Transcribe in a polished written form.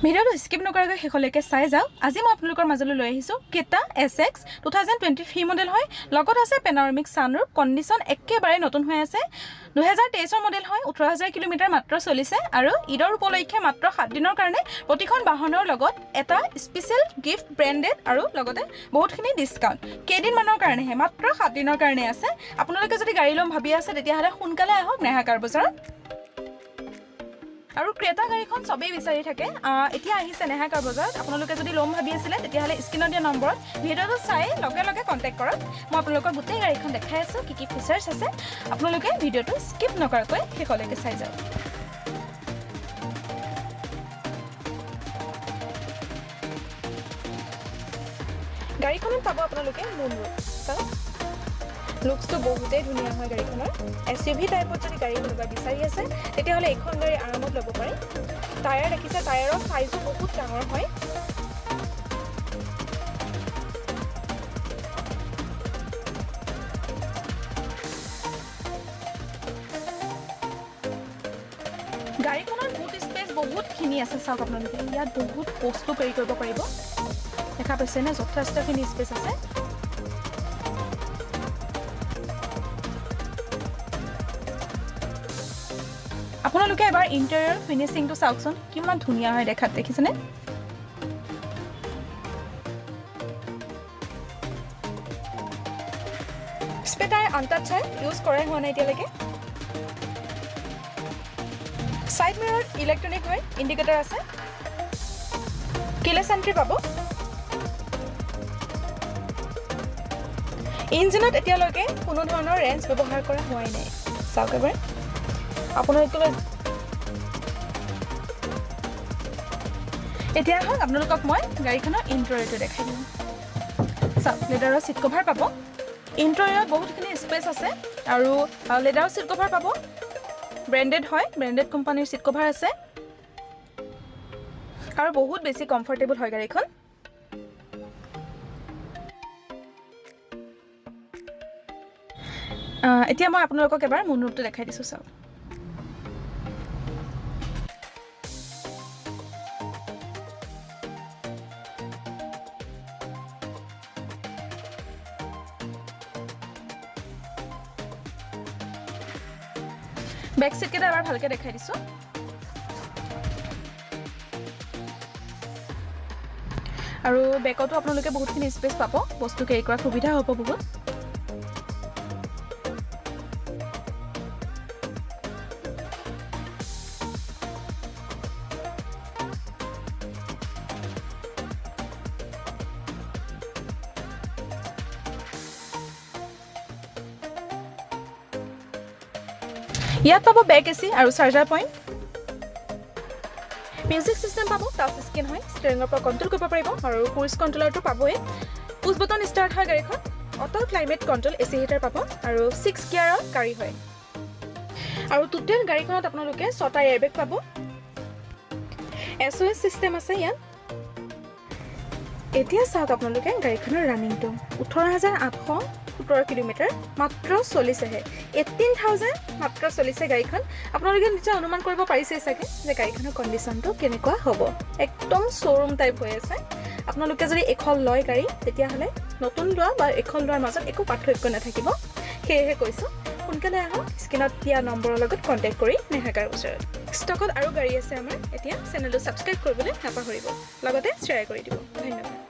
ভিডিওটো স্কিপ নকৰাকৈ শেষলৈকে চাই যাওক। আজি মই আপোনালোকৰ মাজলৈ লৈ আহিছোঁ ক্ৰেটা SX 2023 মডেল হয়। লগত আছে পেনাৰমিক সানৰুফ, কণ্ডিশ্যন একেবাৰে নতুন হৈ আছে। 2023 মডেল হয়, 18,000 কিলোমিটাৰ মাত্ৰ চলিছে আৰু ঈদৰ উপলক্ষে মাত্ৰ 7 দিনৰ কাৰণে প্ৰতিখন বাহনৰ লগত এটা স্পেচিয়েল গিফ্ট ব্ৰেণ্ডেড আৰু লগতে বহুতখিনি ডিছকাউণ্ট কেইদিনমানৰ কাৰণেহে, মাত্ৰ 7 দিনৰ কাৰণে আছে। আপোনালোকে যদি গাড়ী ল'ম ভাবি আছে তেতিয়াহ'লে সোনকালে আহক নেহা কাৰ বজাৰত। আৰু ক্ৰেটা গাড়ীখন সবেই বিচাৰি থাকে, এতিয়া আহিছে নেহা কাৰ বজাৰত। আপোনালোকে যদি ল'ম ভাবি আছিলে তেতিয়াহ'লে স্ক্ৰীনত দিয়া নম্বৰত ভিডিঅ'টো চাই লগে লগে কণ্টেক্ট কৰক। মই আপোনালোকৰ গোটেই গাড়ীখন দেখাই আছোঁ, কি ফিচাৰ্ছ আছে। আপোনালোকে ভিডিঅ'টো স্কিপ নকৰাকৈ শেষলৈকে চাই যাওক। গাড়ীখনত পাব আপোনালোকে মুনৰুফ। চাওক, লুকছটো বহুতেই ধুনীয়া হয় গাড়ীখনৰ। SUV টাইপত যদি গাড়ী কোনোবা বিচাৰি আছে তেতিয়াহ'লে এইখন গাড়ী আৰামত ল'ব পাৰে। টায়াৰ দেখিছে, টায়াৰৰ চাইজো বহুত ডাঙৰ হয়। গাড়ীখনৰ বুট স্পেচ বহুতখিনি আছে। চাওক আপোনালোকে, ইয়াত বহুত বস্তু কেৰি কৰিব পাৰিব। দেখা পাইছেনে, যথেষ্টখিনি স্পেচ আছে। আপোনালোকে এবাৰ ইণ্টেৰিয়ৰ ফিনিচিংটো চাওকচোন, কিমান ধুনীয়া হয় দেখাত, দেখিছেনে? স্পেটাৰ আনটাচ হয়, ইউজ কৰাই হোৱা নাই এতিয়ালৈকে। ছাইড মিৰৰত ইলেক্ট্ৰনিক হয়, ইণ্ডিকেটৰ আছে। কিলেছ এণ্ট্ৰি পাব। ইঞ্জিনত এতিয়ালৈকে কোনো ধৰণৰ ৰেঞ্জ ব্যৱহাৰ কৰা হোৱাই নাই। চাওক এবাৰ আপোনালোকে। এতিয়া আহক আপোনালোকক মই গাড়ীখনৰ ইণ্টেৰিয়ৰটো দেখাই দিম। চাওক, লেডাৰৰ ছিট কভাৰ পাব। ইণ্টেৰিয়ৰত বহুতখিনি স্পেচ আছে আৰু লেডাৰৰ ছিট কভাৰ পাব। ব্ৰেণ্ডেড হয়, ব্ৰেণ্ডেড কোম্পানীৰ ছিট কভাৰ আছে আৰু বহুত বেছি কমফৰ্টেবল হয় গাড়ীখন। এতিয়া মই আপোনালোকক এবাৰ মুনৰুফটো দেখাই দিছোঁ। চাওক, বেক চিটকেইটা এবাৰ ভালকৈ দেখাই দিছোঁ। আৰু বেকতো আপোনালোকে বহুতখিনি স্পেচ পাব, বস্তু কেৰি কৰাত সুবিধা হ'ব বহুত। ইয়াত পাব বেক AC আৰু চাৰ্জাৰ পইণ্ট। মিউজিক চিষ্টেম পাব, টাচ স্ক্ৰীন হয়, ষ্টিয়াৰিঙৰ পৰা কণ্ট্ৰল কৰিব পাৰিব আৰু ক্ৰুইজ কণ্ট্ৰলাৰটো পাবই। পুছ বটন ষ্টাৰ্ট হয় গাড়ীখন। Auto climate control, AC heater পাব আৰু 6 গিয়াৰৰ গাড়ী হয়। আৰু টোটেল গাড়ীখনত আপোনালোকে 6টা এয়াৰবেগ পাব। SOS চিষ্টেম আছে ইয়াত। এতিয়া চাওক আপোনালোকে গাড়ীখনৰ ৰানিংটো 18,817 কিলোমিটাৰ মাত্ৰ চলিছেহে। 18,000 মাত্ৰ চলিছে গাড়ীখন। আপোনালোকে নিশ্চয় অনুমান কৰিব পাৰিছে চাগে যে গাড়ীখনৰ কণ্ডিশ্যনটো কেনেকুৱা হ'ব। একদম শ্ব'ৰুম টাইপ হৈ আছে। আপোনালোকে যদি এখন লয় গাড়ী তেতিয়াহ'লে নতুন লোৱা বা এখন লোৱাৰ মাজত একো পাৰ্থক্য নাথাকিব। সেয়েহে কৈছোঁ, সোনকালে আহক, স্ক্ৰীনত দিয়া নম্বৰৰ লগত কণ্টেক্ট কৰি নেহা কাৰ বজাৰত। ষ্টকত আৰু গাড়ী আছে আমাৰ। এতিয়া চেনেলটো ছাবস্ক্ৰাইব কৰিবলৈ নাপাহৰিব, লগতে শ্বেয়াৰ কৰি দিব। ধন্যবাদ।